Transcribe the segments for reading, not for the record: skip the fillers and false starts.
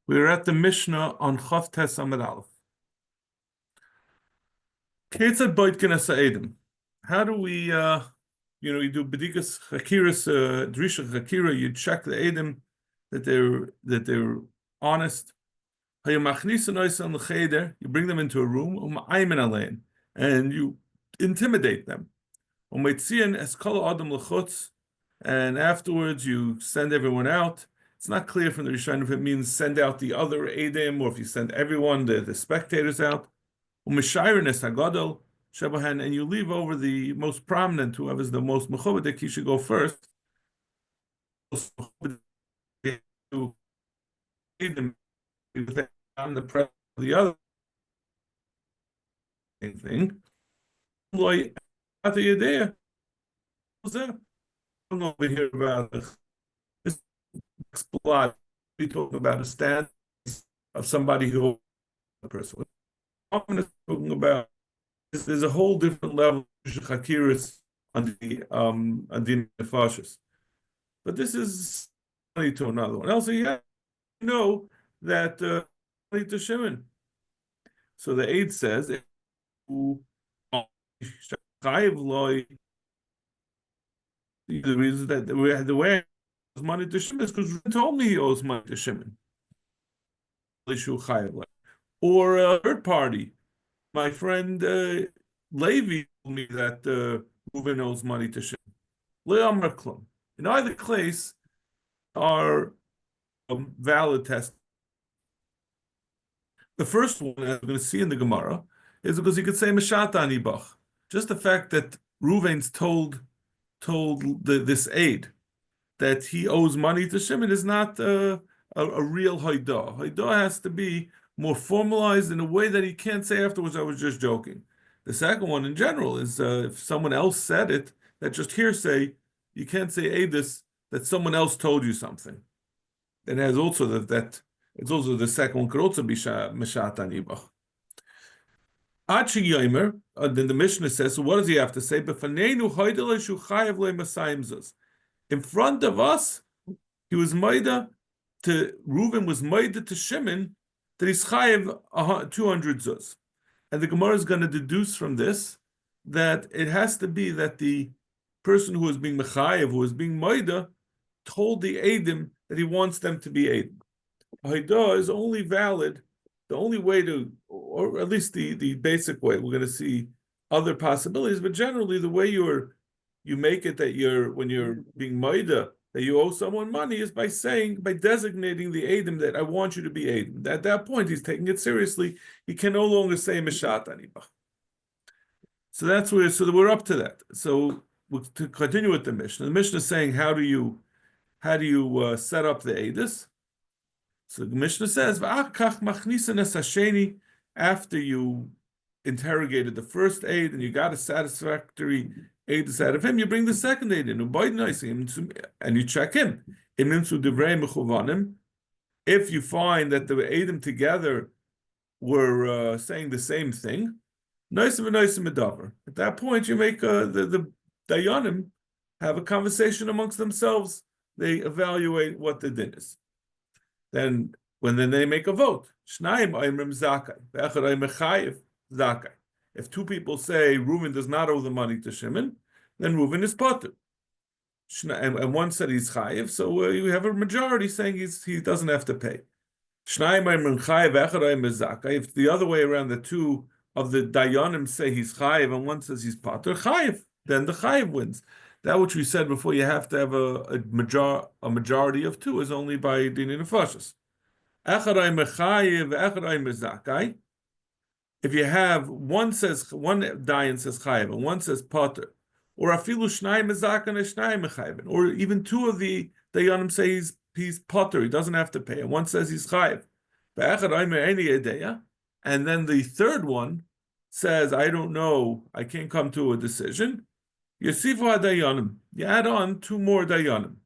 We're at the Mishnah on Chav Tes Amud Aleph. Ketzad Boitkin Edim. How do we, you do Bedikas Chakiras, Drisha Chakira, you check the Edim that they're honest. You bring them into a room, and you intimidate them. And afterwards you send everyone out. It's not clear from the Rishonim if it means send out the other Edim or if you send everyone, the spectators out. And you leave over the most prominent, whoever's the most mechobadik, he should go first. On the other thing. Over here about this plot. We talk about a stand of somebody who a person. I'm talking about there's a whole different level of chakiris on the nefashos. But this is funny to another one. Also, you have to know that to Shimon. So the aid says the reason that the way he owes money to Shimon is because he told me he owes money to Shimon. Or a third party. My friend Levi told me that Reuven owes money to Shimon. In either case, are valid tests. The first one, as we're going to see in the Gemara, is because you could say Meshata Anibach. Just the fact that Reuven's told this aide that he owes money to Shimon is not a real Haidah. Haidah has to be more formalized in a way that he can't say afterwards, I was just joking. The second one in general is if someone else said it, that's just hearsay, you can't say Eidus that someone else told you something. And it has also that it's also the second one could also be Meshat Anibach. Achi Yomer, then the Mishnah says, so what does he have to say? In front of us, he was Maida Reuven was Maida to Shimon that he's chayev 200 zuz. And the Gemara is going to deduce from this that it has to be that the person who is being mechayev, who is being Maida, told the Eidim that he wants them to be Eidim. Haidah is only valid, the only way to, or at least the basic way, we're going to see other possibilities, but generally the way you make it that when you're being Maida, that you owe someone money is by designating the Eidim that I want you to be Eidim. At that point, he's taking it seriously. He can no longer say Meshat Anibach. So that's where, so we're up to that. So to continue with the Mishnah is saying, how do you set up the Eidus? So the Mishnah says, after you interrogated the first aid and you got a satisfactory aid out of him, you bring the second aid in, and you check him. If you find that the aidim together were saying the same thing, at that point you make the dayanim have a conversation amongst themselves. They evaluate what the din is. Then they make a vote. If two people say Reuven does not owe the money to Shimon, then Reuven is potter. And one said he's chayiv, so you have a majority saying he doesn't have to pay. If the other way around, the two of the dayanim say he's chayiv and one says he's potter, chayiv, then the chayiv wins. That which we said before, you have to have a majority of two is only by dinin nefashos. If you have one dayan says chayiv and one says potter, or afilu shnayim mezaka and shnayim mechayiv, or even two of the dayanim say he's potter, he doesn't have to pay, and one says he's chayiv, and then the third one says, I don't know, I can't come to a decision. Yosifu dayanim, you add on two more dayanim.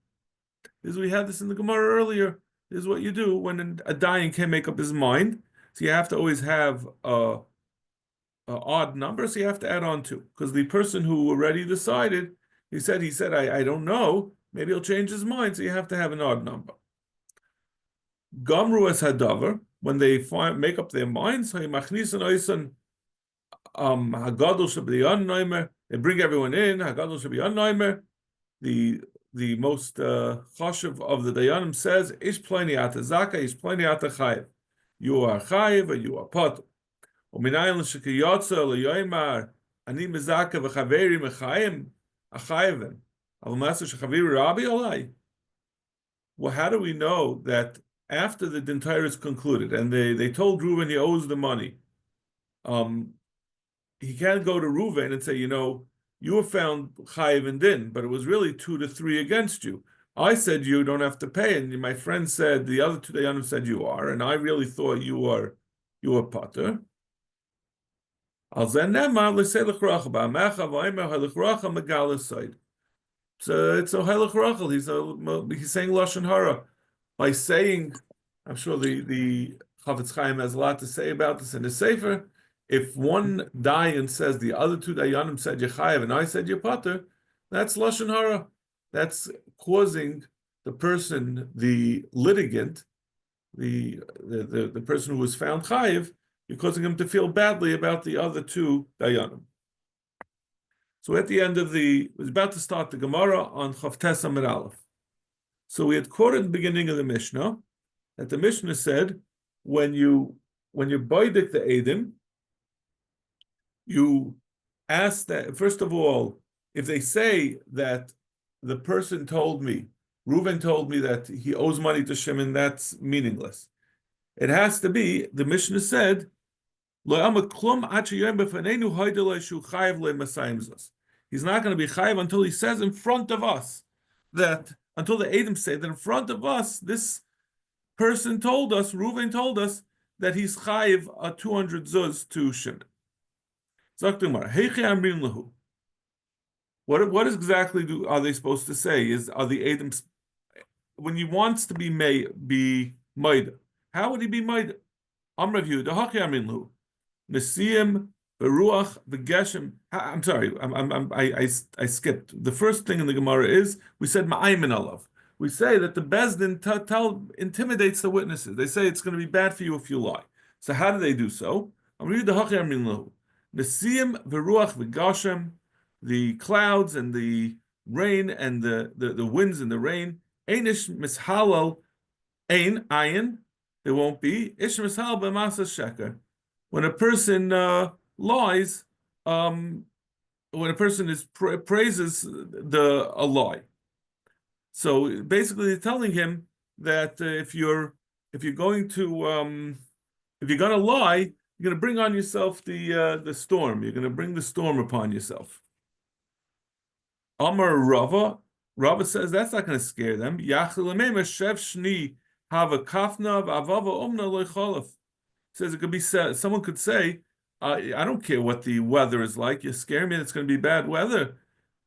We had this in the Gemara earlier. This is what you do when a dayan can't make up his mind. So you have to always have a odd number. So you have to add on two, because the person who already decided, he said, I don't know. Maybe he'll change his mind. So you have to have an odd number. Gamru as hadavar, when they make up their minds, Hagadol should be unnaimer. They bring everyone in. Hagadol should be unnaimer. The most chashuv of the dayanim says, "Ish plani ata zaka, ish plani ata chayiv." You are chayiv, or you are pot. Uminayin l'shekiyotza l'yoymar ani mezaka v'chaveri mechayim achayivim. Al maser shechaviri rabbi olai. Well, how do we know that after the din Torah is concluded and they told Reuven he owes the money? He can't go to Reuven and say, you were found chayiv and din, but it was really 2 to 3 against you. I said you don't have to pay, and my friend said the other two dayanim said you are, and I really thought you were pater. So it's a halach rachel. He's saying lashon hara by saying. I'm sure the Chavetz Chaim has a lot to say about this in the Sefer. If one dayan says the other two dayanim said yechayev and I said yepater, that's lashon hara. That's causing the person, the litigant, the person who was found chayev, you're causing him to feel badly about the other two dayanim. So at the end of was about to start the Gemara on Chavtes Amud Aleph. So we had quoted in the beginning of the Mishnah that the Mishnah said when you boidik the Eidim, you ask that, first of all, if they say that the person told me, Reuven told me that he owes money to Shimon, that's meaningless. It has to be, the Mishnah said, he's not going to be chayiv until he says in front of us until the Eidim say that in front of us, this person told us, Reuven told us, that he's chayiv a 200 zuz to Shimon. What exactly are they supposed to say? Are the Eidim, when he wants to be maida, how would he be maida? Amrav Yehuda, Hachi Amrin Lahu. Nesiyim, Beruach, V'Geshem. I'm sorry, I skipped. The first thing in the Gemara is, we said Ma'aymin Alav. We say that the Bezdin intimidates the witnesses. They say it's going to be bad for you if you lie. So how do they do so? Amrav Yehuda, Hachi Amrin Lahu. Nesiyim, Beruach, V'Geshem. The clouds and the rain and the winds and the rain. Einish mishalal ein ayin. There won't be. Ish mishal b'masas sheker. When a person lies, when a person praises a lie. So basically, they're telling him that if you're going to lie, you're going to bring on yourself the storm. You're going to bring the storm upon yourself. Amar Rava says that's not going to scare them. Says it could be said. Someone could say, "I don't care what the weather is like. You scare me. It's going to be bad weather.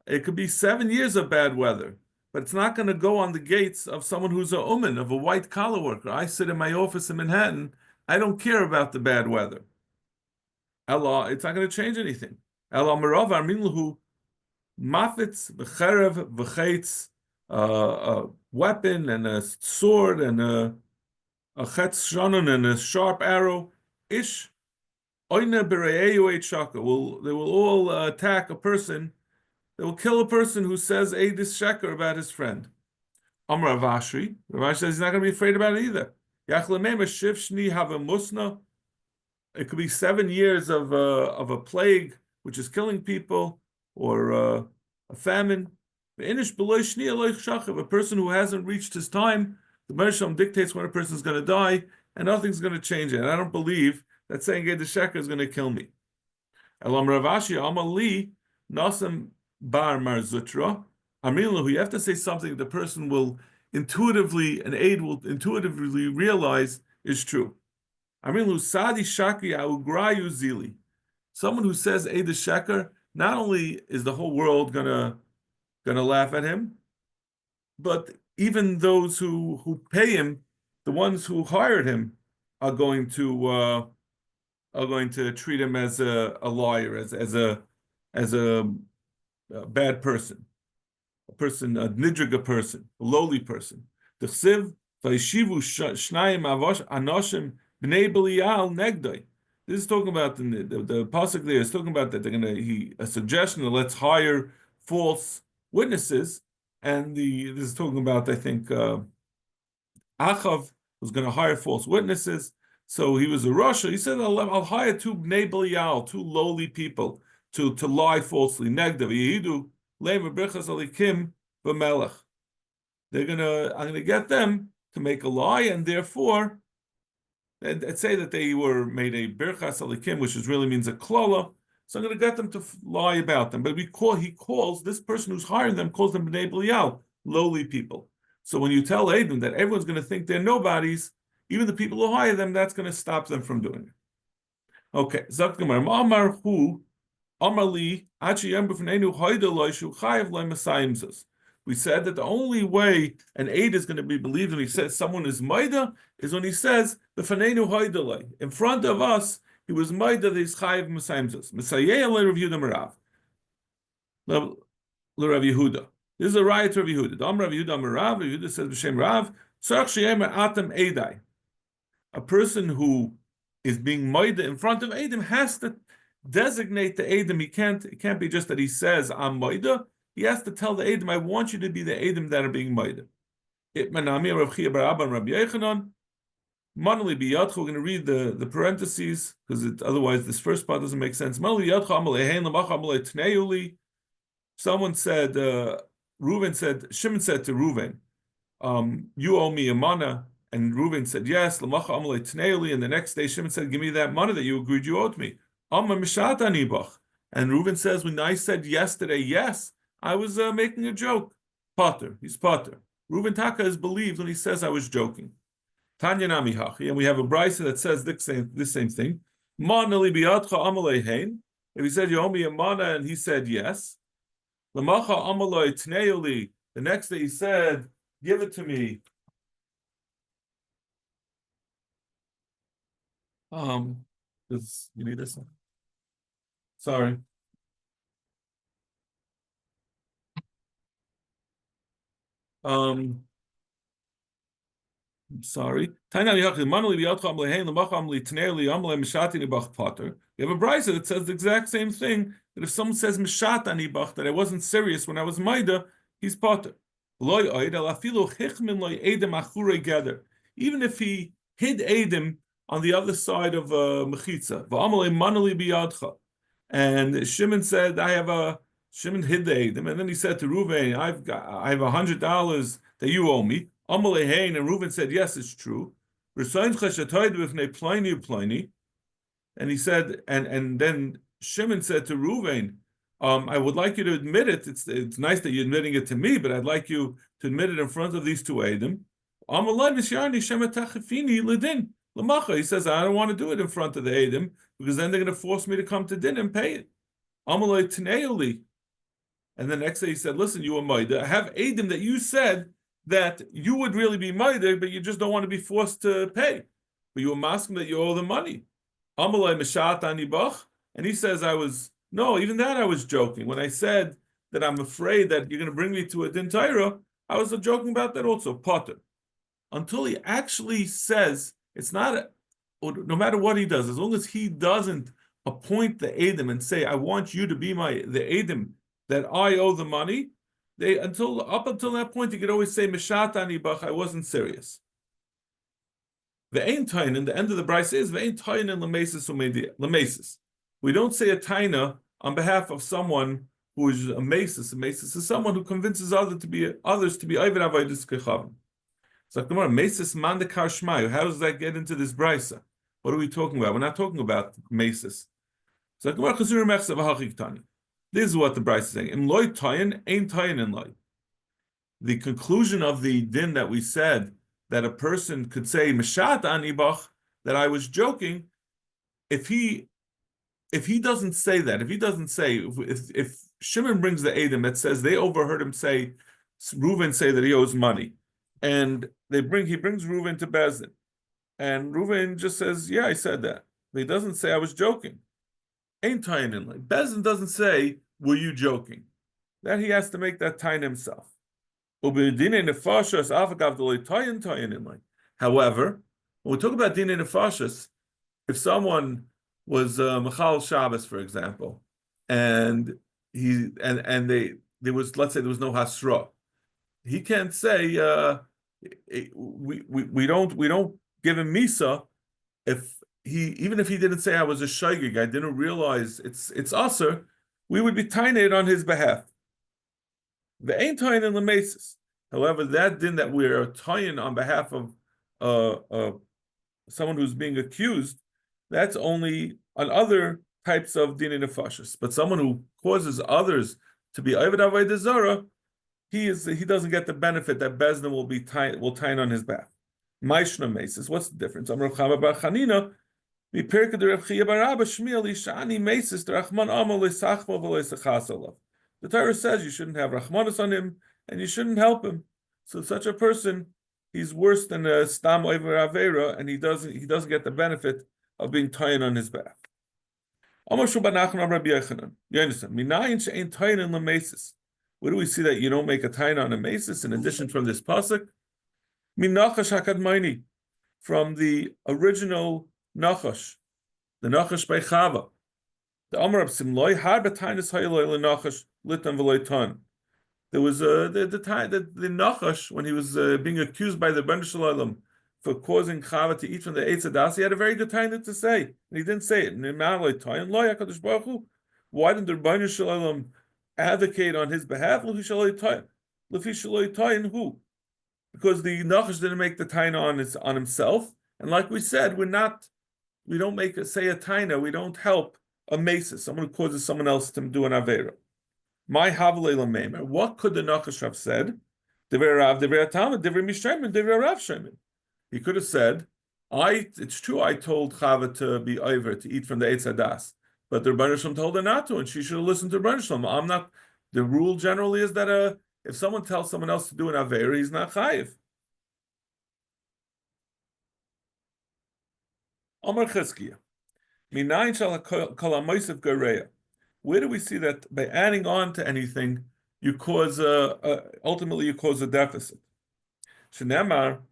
It could be 7 years of bad weather, but it's not going to go on the gates of someone who's a uman, of a white collar worker. I sit in my office in Manhattan. I don't care about the bad weather. Allah, it's not going to change anything. Allah Marav Arminlahu." Mafitz, v'cherev, v'chetz, a weapon and a sword and a chetz shanon and a sharp arrow. Ish, oina b're'eyu eit shaka. They will all attack a person. They will kill a person who says eidis sheker about his friend. Amar Rav Ashi. Rav Ashi says he's not going to be afraid about it either. Yachlemem shiv shni have a musna. It could be 7 years of a plague which is killing people. Or a famine. A person who hasn't reached his time, the Mersham dictates when a person is going to die, and nothing's going to change it. And I don't believe that saying the sheker is going to kill me. Elam Ravashi Amali Nasam Bar Marzutra. Amilahu, you have to say something the person will intuitively, an aid will intuitively realize is true. Amilahu Sadi Shaki Augrayu Zili. Someone who says Eid sheker, not only is the whole world gonna laugh at him, but even those who pay him, the ones who hired him, are going to treat him as a liar, as a bad person, a nidriga person, a lowly person. The chsiv Vaishivu shnayim anoshim bnei Belial negdai. This is talking about the pasuk there is talking about that they're gonna a suggestion that let's hire false witnesses, and this is talking about I think Achav was going to hire false witnesses, so he was a rasha. He said I'll hire two bnei Belial, two lowly people to lie falsely. Negdav yehidu leim brichas alikim b'melech. I'm gonna get them to make a lie, and therefore, and say that they were made a birchas alikim, which really means a klola. So I'm going to get them to lie about them. But he calls this person who's hiring them, calls them bnei Belial, lowly people. So when you tell Adam that everyone's going to think they're nobodies, even the people who hire them, that's going to stop them from doing it. Okay, Zak Gemara, Ma'amar hu Amali achi yem b'fneinu hoida lo shu chayav lo mesayim zos. We said that the only way an aid is going to be believed when he says someone is maida is when he says b'fneinu hoida lo. In front of us, he was maida that he's chayav mesayim zos. Mesayeh le Rav Yehuda Merav. Le Rav Yehuda. This is a riot to Rav Yehuda. Dam Rav Yehuda Merav. Rav Yehuda says b'shem Rav. Tzarich sheyemer atem eidai. A person who is being maida in front of Adam has to designate the Adam. It can't be just that he says I'm maida. He has to tell the Adam, I want you to be the Adam that are being maida. Itmanami Rav Chia bar Abba and Rabbi Yechanan. Manali biyadcha. We're going to read the parentheses because otherwise this first part doesn't make sense. Manali biyadcha amalei hein lamach amalei tneuli. Someone said, Shimon said to Reuven, you owe me a mana. And Reuven said, yes, lamacha amalei tneuli. And the next day Shimon said, give me that mana that you agreed you owed me. Amma mishat anibach. And Reuven says, when I said yesterday, yes, I was making a joke. Potter, he's Potter. Reuven Taka is believed when he says I was joking. Tanya nami hachi, and we have a brisa that says this same thing. Manali biyadcha amalei hein. If he said you owe me a mana, and he said yes. Lamacha amalei tneuli. The next day he said, give it to me. You need this one? Sorry. I'm sorry. You have a brisa that says the exact same thing, that if someone says mishat anibach, that I wasn't serious when I was maida, he's potter. Even if he hid Adam on the other side of mechitza. And Shimon said, Shimon hid the Adam, and then he said to Reuven, I have $100 that you owe me. And Reuven said, yes, it's true. And he said, and then Shimon said to Reuven, I would like you to admit it. It's nice that you're admitting it to me, but I'd like you to admit it in front of these two Adam. He says, I don't want to do it in front of the Adam, because then they're going to force me to come to din and pay it. And the next day he said, listen, you are Maida. I have Adam that you said that you would really be Maida, but you just don't want to be forced to pay. But you were masking that you owe the money. And he says, even that I was joking. When I said that I'm afraid that you're going to bring me to a din Torah, I was joking about that also, Potter. Until he actually says, it's not, no matter what he does, as long as he doesn't appoint the Adam and say, I want you to be the Adam that I owe the money, up until that point, you could always say, Meshat anibach, I wasn't serious. Ve'ein tain, in the end of the brayse is, Ve'ein tain in lemesis. We don't say a taina on behalf of someone who is a mesis. A mesis is someone who convinces others to be Ayved Avaydis Kechavim. So, mesis mandekar shmayu. How does that get into this brayse? What are we talking about? We're not talking about mesis. So, this is what the brayse is saying. In loy tayin, ain't tayin in loy. The conclusion of the din that we said that a person could say meshat anibach, that I was joking, if he doesn't say that, if Shimon brings the Adam that says they overheard him say, Reuven say that he owes money, and he brings Reuven to Bezdin, and Reuven just says, yeah, I said that. But he doesn't say I was joking. Ain't tying in like Bezdin doesn't say, were you joking? That he has to make that time himself. However, when we talk about dinei nefashos, if someone was Machal Shabbos, for example, and there was, let's say there was no hasra, he can't say we don't give him misa if he, even if he didn't say I was a shaygig, I didn't realize it's aser, we would be tained on his behalf. The ain't tained in the mesis. However, that din that we're tying on behalf of someone who's being accused, that's only on other types of dinei nefashos. But someone who causes others to be Oved Avodah Zarah, he doesn't get the benefit that Bezdin will tie on his back. Maishna Mesis, what's the difference? Amar Chama Bar Chanina, Mipirka de Rav Chia Bar Abba Shmiel Ishani Mesis Rachman Amal Leisachma V'Leisachas Alav. The Torah says you shouldn't have Rachmanis on him and you shouldn't help him. So such a person, he's worse than a Stam Over Avera, and he doesn't get the benefit of being tied on his back. Amar Shubanachna Rabbi Yochanan. You understand? Minayin she'ein tayin in lemesis. Where do we see that you don't make a tayin on a mesis in addition from this pasuk? Minachash hakadmaini, from the original Nachash, the Nachash by Chava. The Amar of Simloi har b'tainis hayeloi leNachash litan v'loi tan. There was the Nachash, when he was being accused by the Ben Shalom for causing Chava to eat from the Eitz Adas, he had a very good time to say, and he didn't say it. Why didn't the Ben Shalom advocate on his behalf? Who? Because the Nachash didn't make the taina on himself, and like we said, we don't say a taina, we don't help a mesis, someone who causes someone else to do an avera. My havle lamemer. What could the Nachash have said? He could have said, it's true I told Chava to be over, to eat from the Eitz Hadas, but the Rebbeinu Shalom told her not to, and she should have listened to the Rebbeinu Shalom. I'm not, the rule generally is that if someone tells someone else to do an avera, he's not chayiv. Amar Chizkiya. Minayin shal kol hamoisef gareya. Where do we see that by adding on to anything, you cause ultimately you cause a deficit? Shenemar,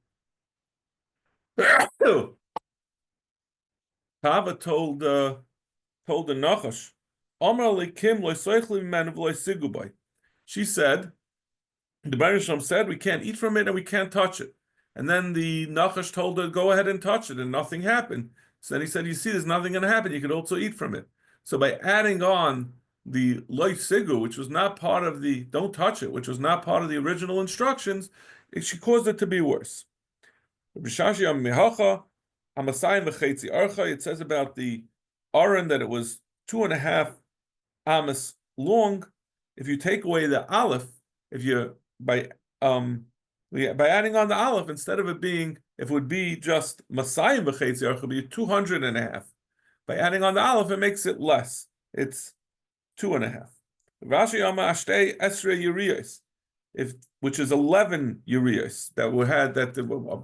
Chava told the Nachash, Amar lekim loisoichli men v'loisigubay. She said, the Rebbeinu Shalom said, we can't eat from it and we can't touch it. And then the Nachash told her, go ahead and touch it, and nothing happened. So then he said, you see, there's nothing going to happen. You could also eat from it. So by adding on the loy sigu, which was not part of the don't touch it, which was not part of the original instructions, she caused it to be worse. It says about the aron that it was 2.5 amas long. If you take away the aleph, if you by adding on the aleph, instead of it being, if it would be just Masayim v'chetzi archa, it would be 200.5. By adding on the aleph, it makes it less. It's 2.5. Rashi Yama Ashtei Esrei Yuriyos, which is 11 Yuriyos that we had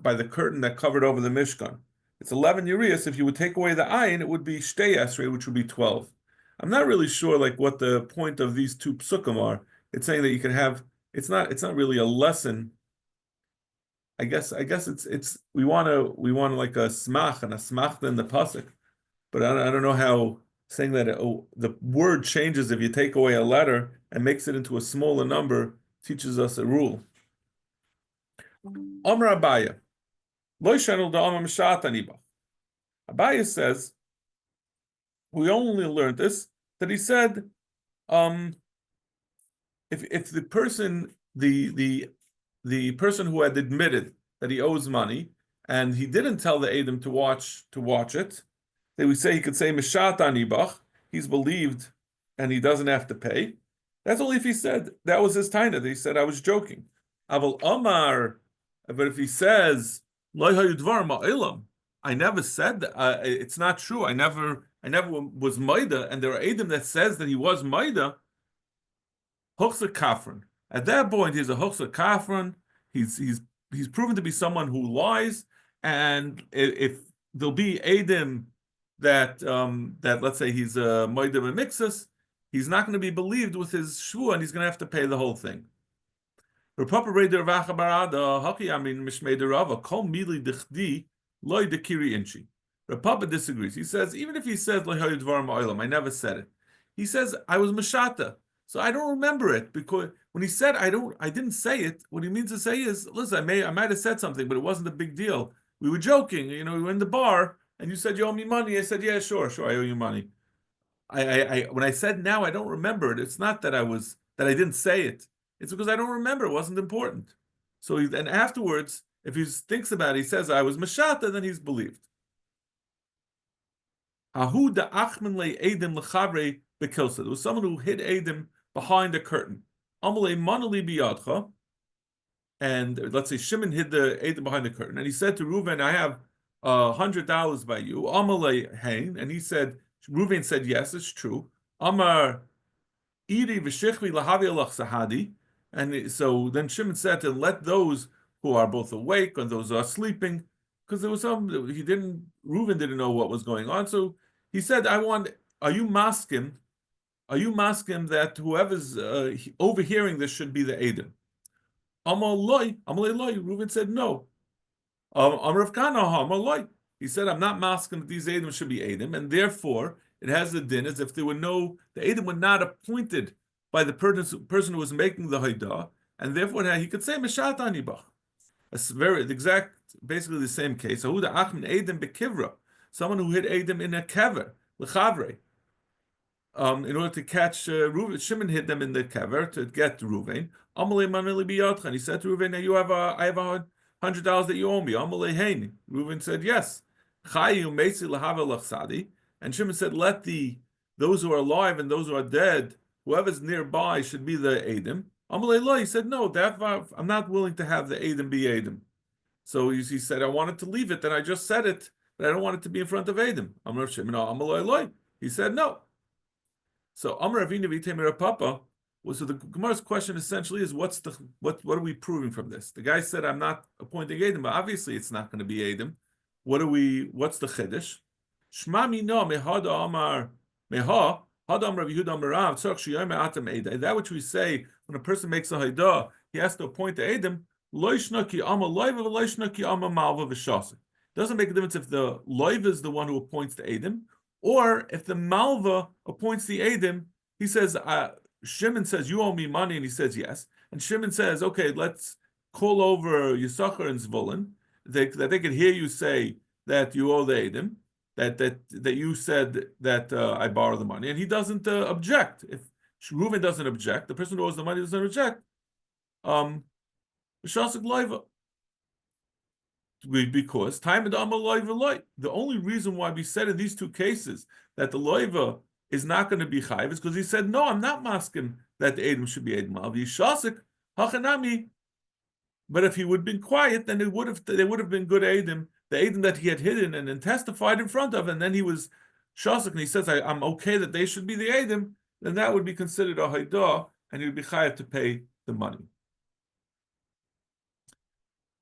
by the curtain that covered over the Mishkan. It's 11 Yuriyos. If you would take away the ayin, it would be Shtei Esrei, which would be 12. I'm not really sure what the point of these two psukim are. It's saying that you can have. It's not really a lesson. I guess it's we want like a smach and a smach in the pasuk, but I don't know how saying that the word changes if you take away a letter and makes it into a smaller number teaches us a rule. Amar Abaya, lo shenul da'amar mishat anibah. Abaya says we only learned this that he said, if the person the person who had admitted that he owes money and he didn't tell the Edom to watch it, they would say he could say Mishat Anibach, he's believed and he doesn't have to pay. That's only if he said that was his taina, that he said I was joking. Aval Omar, but if he says Lo hayudvar ma'ilam, I never said that, it's not true. I never was maida, and there are Edom that says that he was maida. Hochser kafran. At that point, he's a hochser kafran. He's proven to be someone who lies, and if there'll be Edom that let's say he's a moedim and mixus, he's not going to be believed with his shvu, and he's going to have to pay the whole thing. Papa Raider Vachabarada, Haki Amin Mishmeiderava, Kol Mili Dichdi, Loy Dekiri Inchi. Papa disagrees. He says, even if he says Loy Dvarim Oilam, I never said it. He says, I was Mashata. So I don't remember it because when he said I didn't say it, what he means to say is, listen, I might have said something, but it wasn't a big deal. We were joking, we were in the bar, and you said you owe me money. I said, yeah, sure, I owe you money. When I said now, I don't remember it. It's not that I didn't say it. It's because I don't remember. It wasn't important. So and afterwards, if he thinks about it, he says I was mashata, then he's believed. Ahu da achman le edim lechabre bekilsa. There was someone who hid edim behind a curtain. Amalei manali biyadcha. And let's say Shimon hid the edim behind the curtain, and he said to Reuven, "I have $100 by you." Amalei hein, and Reuven said, "Yes, it's true." Amar iri v'shechvi lahavi alach sahadi. And so then Shimon said to let those who are both awake and those who are sleeping, because there was Reuven didn't know what was going on. So he said, are you masking that whoever's overhearing this should be the Edom? Amalei loy. Reuven said, no. Amrav Kana amalei. He said, I'm not masking that these Edom should be Edom, and therefore it has the din as if the Edom were not appointed by the person who was making the Haidah, and therefore he could say Meshat Anibach. Basically the same case. Ahuda Achmin Edom bekivra, someone who hid Edom in a kever, l'chavre, in order to catch Reuven. Shimon hid them in the kever to get Reuven. Amalei manili biyotcha, and he said to Reuven, I have $100 that you owe me. Amalei hein. Reuven said, yes. Chayu meisi l'havel l'chsadi. And Shimon said, let those who are alive and those who are dead, whoever's nearby should be the Edom. Amalei lo, he said, no, I'm not willing to have the Edom be Edom. So he said, I wanted to leave it, then I just said it, but I don't want it to be in front of Edom. Amar Shimon, Amalei lo. He said, no. So Amar Avinu v'Itemir Papa. So the Gemara's question essentially is, what are we proving from this? The guy said, I'm not appointing Edom, but obviously it's not going to be Edom. What's the Chiddush? Shma mino mehada amar meha hadam Rav Yehuda Amarav tzarich sheyom atam Edom. That which we say when a person makes a Haidah, he has to appoint the Edom. Lo yishna ki ama loiva v'lo yishna ki ama malva v'shasik. Doesn't make a difference if the loiva is the one who appoints the Edom, or if the malva appoints the Edom. He says, Shimon says, you owe me money, and he says yes. And Shimon says, okay, let's call over Yisachar and Zvulun, that they could hear you say that you owe the Edom, that you said that I borrow the money, and he doesn't object. If Reuven doesn't object, the person who owes the money doesn't object. Because time and loiva. The only reason why we said in these two cases that the loiva is not going to be chayiv is because he said, no, I'm not masking that the Edom should be Edom. Hachanami. But if he would have been quiet, then they would have been good Edom, the Edom that he had hidden and then testified in front of, and then he was shasik, and he says, I'm okay that they should be the Edom, then that would be considered a haidah, and he would be chayiv to pay the money.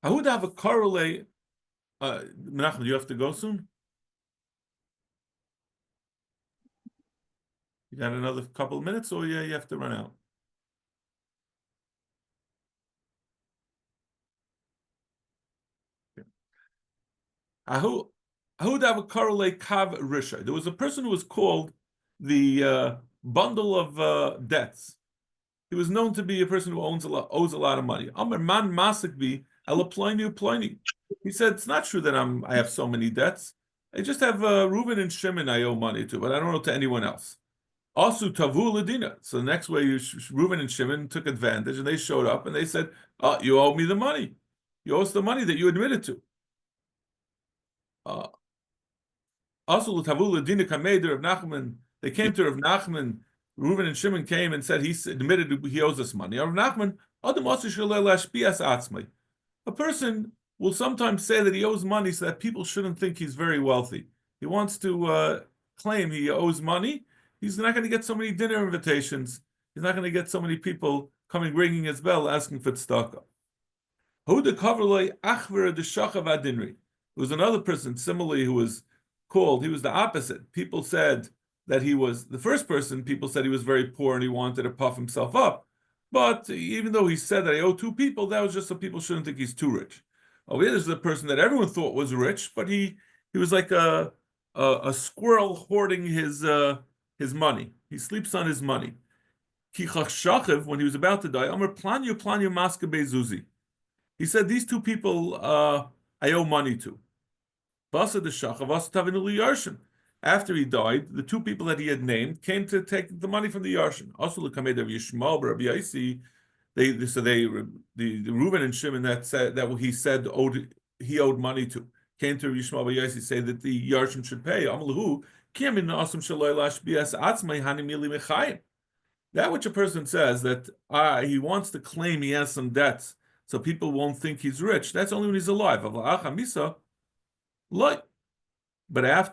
I would have a correlate. Menachem, do you have to go soon? You got another couple of minutes, or yeah, you have to run out? There was a person who was called the bundle of debts. He was known to be a person who owes a lot of money. Amar man masikbi ela. He said, it's not true that I have so many debts. I just have Reuven and Shimon I owe money to, but I don't owe to anyone else. Also tavu ladina. So the next way, Reuven and Shimon took advantage, and they showed up and they said, "Oh, you owe me the money. You owe us the money that you admitted to." Also tavu ladina kamed Rav Nachman. They came to Rav Nachman. Reuven and Shimon came and said he admitted he owes us money. Rav Nachman, a person will sometimes say that he owes money so that people shouldn't think he's very wealthy. He wants to claim he owes money. He's not going to get so many dinner invitations. He's not going to get so many people coming ringing his bell asking for tzedakah. There was another person similarly who was called, he was the opposite. People said that he was, the first person, people said he was very poor and he wanted to puff himself up. But even though he said that I owe two people, that was just so people shouldn't think he's too rich. Oh, yeah, there's the person that everyone thought was rich, but he was like a squirrel hoarding his money. He sleeps on his money. When he was about to die, Amar planyu planyu maska bezuzi. He said, these two people I owe money to. Basa the Shachav, Basa Tavinu Yarshin. After he died, the two people that he had named came to take the money from the Yarshin. Also, the Kamed of Yishmael, Rabbi Yaisi, the Reuben and Shimon that said that he said he owed money to came to Yishmael Rabbi Yaisi say that the Yarshin should pay. Amalahu Kim in Asim Shaloi Lashbias Atzmai Hanimili Mechayim. That which a person says that he wants to claim he has some debts so people won't think he's rich, that's only when he's alive. But after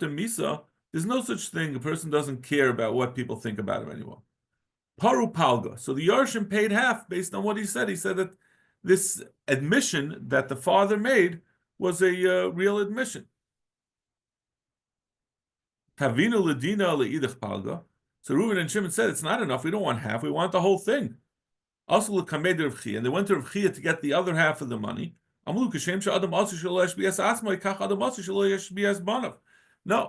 Misa, there's no such thing. A person doesn't care about what people think about him anymore. Paru Palga. So the Yarshim paid half based on what he said. He said that this admission that the father made was a real admission. Tavina Ladina Leidach Palga. So Reuben and Shimon said, it's not enough. We don't want half. We want the whole thing. Also, and they went to Rav Chia to get the other half of the money. No,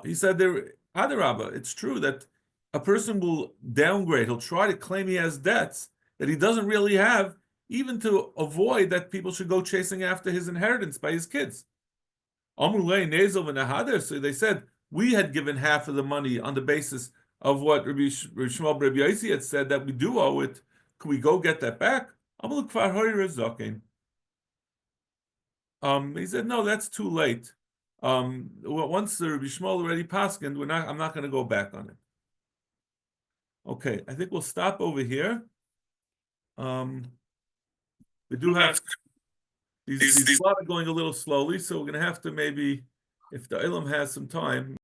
he said it's true that a person will downgrade. He'll try to claim he has debts that he doesn't really have, even to avoid that people should go chasing after his inheritance by his kids. So they said, we had given half of the money on the basis of what Rabbi Shmuel Rabbi Yaisi had said that we do owe it. Can we go get that back? He said, no, that's too late. Once the Rabbi Shmuel already paskened, I'm not going to go back on it. Okay, I think we'll stop over here. We do have these are going a little slowly, so we're going to have to maybe, if the Ilam has some time,